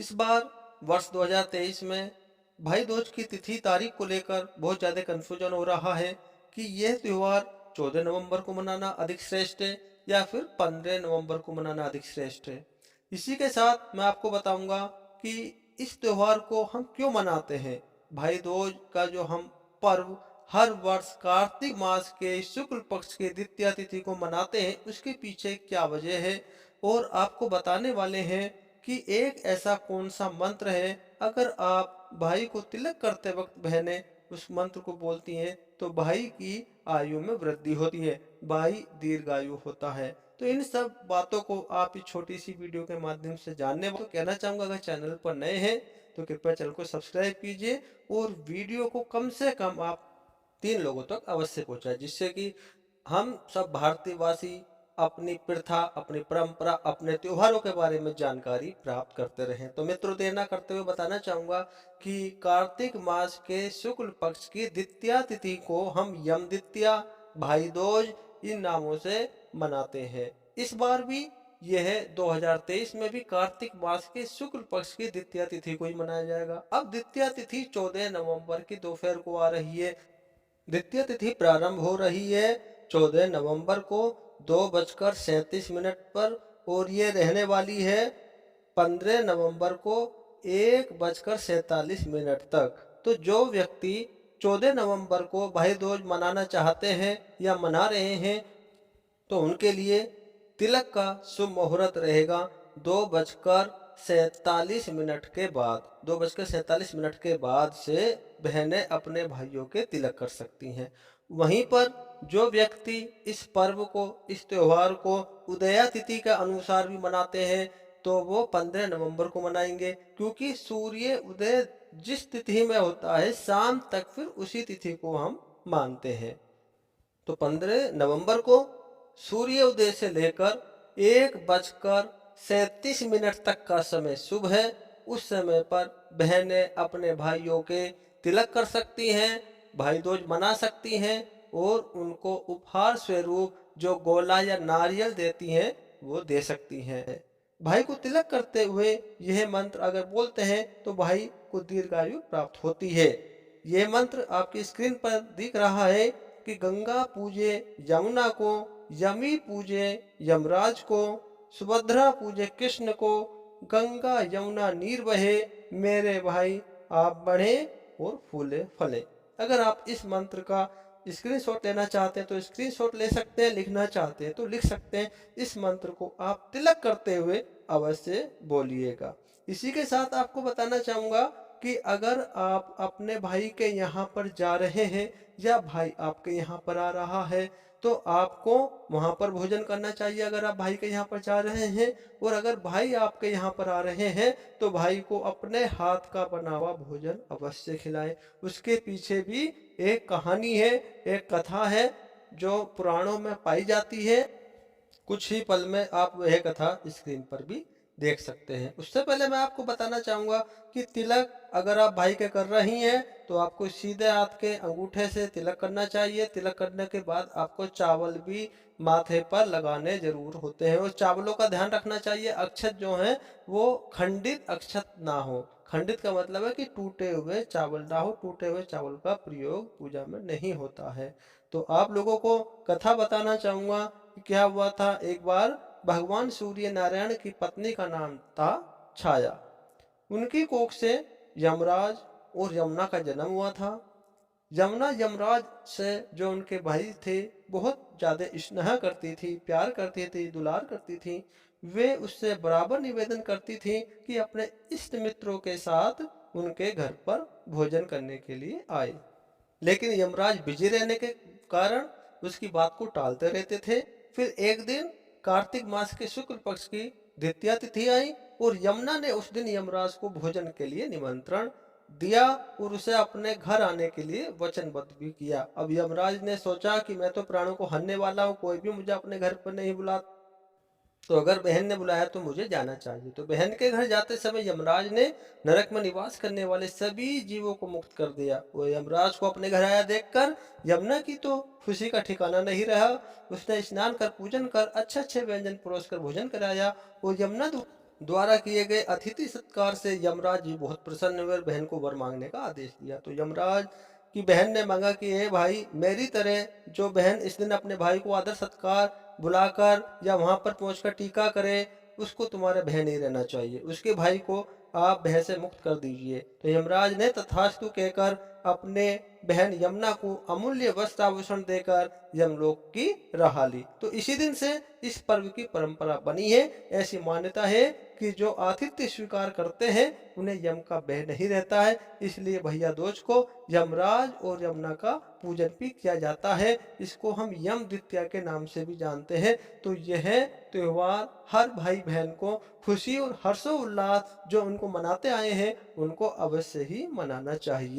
इस बार वर्ष 2023 में भाई दूज की तिथि तारीख को लेकर बहुत ज़्यादा कन्फ्यूजन हो रहा है कि यह त्यौहार 14 नवंबर को मनाना अधिक श्रेष्ठ है या फिर 15 नवंबर को मनाना अधिक श्रेष्ठ है। इसी के साथ मैं आपको बताऊंगा कि इस त्यौहार को हम क्यों मनाते हैं। भाई दूज का जो हम पर्व हर वर्ष कार्तिक मास के शुक्ल पक्ष के द्वितीया तिथि को मनाते हैं, उसके पीछे क्या वजह है, और आपको बताने वाले हैं कि एक ऐसा कौन सा मंत्र है, अगर आप भाई को तिलक करते वक्त बहनें उस मंत्र को बोलती हैं तो भाई की आयु में वृद्धि होती है, भाई दीर्घायु होता है। तो इन सब बातों को आप इस छोटी सी वीडियो के माध्यम से जानने तो कहना चाहूंगा, अगर चैनल पर नए हैं तो कृपया चैनल को सब्सक्राइब कीजिए और वीडियो को कम से कम आप 3 लोगों तक अवश्य पहुंचाए, जिससे कि हम सब भारतीयवासी अपनी प्रथा, अपनी परंपरा, अपने त्योहारों के बारे में जानकारी प्राप्त करते रहें। तो मित्रों, देर ना करते हुए बताना चाहूंगा कि कार्तिक मास के शुक्ल पक्ष की द्वितीया तिथि को हम यम द्वितीया, भाई दूज इन नामों से मनाते हैं। इस बार भी यह 2023 में भी कार्तिक मास के शुक्ल पक्ष की द्वितीया तिथि को ही मनाया जाएगा। अब द्वितीया तिथि 14 नवंबर की दोपहर को आ रही है। द्वितीय तिथि प्रारंभ हो रही है 14 नवंबर को 2:37 पर और ये रहने वाली है 15 नवंबर को 1:47 तक। तो जो व्यक्ति 14 नवंबर को भाई दूज मनाना चाहते हैं या मना रहे हैं तो उनके लिए तिलक का शुभ मुहूर्त रहेगा 2:47 के बाद। 2:47 के बाद से बहनें अपने भाइयों के तिलक कर सकती हैं। वहीं पर जो व्यक्ति इस पर्व को, इस त्योहार को उदया तिथि के अनुसार भी मनाते हैं तो वो 15 नवंबर को मनाएंगे, क्योंकि सूर्य उदय जिस तिथि में होता है शाम तक फिर उसी तिथि को हम मानते हैं। तो 15 नवंबर को सूर्य उदय से लेकर 1:37 तक का समय शुभ है। उस समय पर बहनें अपने भाइयों के तिलक कर सकती हैं, भाई दूज मना सकती हैं और उनको उपहार स्वरूप जो गोला या नारियल देती हैं वो दे सकती हैं। भाई को तिलक करते हुए यह मंत्र अगर बोलते हैं तो भाई को दीर्घायु प्राप्त होती है। यह मंत्र आपकी स्क्रीन पर दिख रहा है कि गंगा पूजे यमुना को, यमी पूजे यमराज को, सुभद्रा पूजे कृष्ण को, गंगा यमुना नीर बहे, मेरे भाई आप बढ़े और फूले फले। अगर आप इस मंत्र का स्क्रीनशॉट लेना चाहते हैं तो स्क्रीनशॉट ले सकते हैं, लिखना चाहते हैं तो लिख सकते हैं। इस मंत्र को आप तिलक करते हुए अवश्य बोलिएगा। इसी के साथ आपको बताना चाहूंगा कि अगर आप अपने भाई के यहाँ पर जा रहे हैं या भाई आपके यहाँ पर आ रहा है तो आपको वहां पर भोजन करना चाहिए, अगर आप भाई के यहाँ पर जा रहे हैं। और अगर भाई आपके यहाँ पर आ रहे हैं तो भाई को अपने हाथ का बना हुआ भोजन अवश्य खिलाएं। उसके पीछे भी एक कहानी है, एक कथा है जो पुराणों में पाई जाती है। कुछ ही पल में आप वह कथा स्क्रीन पर भी देख सकते हैं। उससे पहले मैं आपको बताना चाहूंगा कि तिलक अगर आप भाई के कर रही हैं तो आपको सीधे हाथ के अंगूठे से तिलक करना चाहिए। तिलक करने के बाद आपको चावल भी माथे पर लगाने जरूर होते हैं और चावलों का ध्यान रखना चाहिए, अक्षत जो है वो खंडित अक्षत ना हो। खंडित का मतलब है कि टूटे हुए चावल ना हो। टूटे हुए चावल का प्रयोग पूजा में नहीं होता है। तो आप लोगों को कथा बताना चाहूंगा कि क्या हुआ था। एक बार भगवान सूर्य नारायण की पत्नी का नाम था छाया। उनकी कोख से यमराज और यमुना का जन्म हुआ था। यमुना यमराज से जो उनके भाई थे बहुत ज्यादा स्नेह करती थी, प्यार करती थी, दुलार करती थी। वे उससे बराबर निवेदन करती थी कि अपने इष्ट मित्रों के साथ उनके घर पर भोजन करने के लिए आए। लेकिन यमराज बिजी रहने के कारण उसकी बात को टालते रहते थे। फिर एक दिन कार्तिक मास के शुक्ल पक्ष की द्वितीया तिथि आई और यमुना ने उस दिन यमराज को भोजन के लिए निमंत्रण दिया और उसे अपने घर आने के लिए वचनबद्ध भी किया। अब यमराज ने सोचा कि मैं तो प्राणों को हरने वाला हूँ, कोई भी मुझे अपने घर पर नहीं बुला, तो अगर बहन ने बुलाया तो मुझे जाना चाहिए। तो बहन के घर जाते समय यमराज ने नरक में निवास करने वाले सभी जीवों को मुक्त कर दिया। वो यमराज को अपने घर आया देखकर यमुना की तो खुशी का ठिकाना नहीं रहा। उसने स्नान कर, पूजन कर, अच्छे अच्छे व्यंजन परोस कर भोजन कराया और यमुना द्वारा किए गए अतिथि सत्कार से यमराज जी बहुत प्रसन्न हुए और बहन को वर मांगने का आदेश दिया। तो यमराज की बहन ने मांगा कि हे भाई, मेरी तरह जो बहन इस दिन अपने भाई को आदर सत्कार बुलाकर या वहां पर पहुंचकर टीका करे, उसको तुम्हारे बहन ही रहना चाहिए, उसके भाई को आप भय से मुक्त कर दीजिए। तो यमराज ने तथास्तु कहकर अपने बहन यमुना को अमूल्य वस्त्र आभूषण देकर यमलोक की राह ली। तो इसी दिन से इस पर्व की परंपरा बनी है। ऐसी मान्यता है कि जो आतिथ्य स्वीकार करते हैं उन्हें यम का भय नहीं रहता है। इसलिए भैया दूज को यमराज और यमुना का पूजन भी किया जाता है। इसको हम यम द्वितीया के नाम से भी जानते हैं। तो यह त्योहार हर भाई बहन को खुशी और हर्षोल्लास जो उनको मनाते आए हैं उनको अवश्य ही मनाना चाहिए।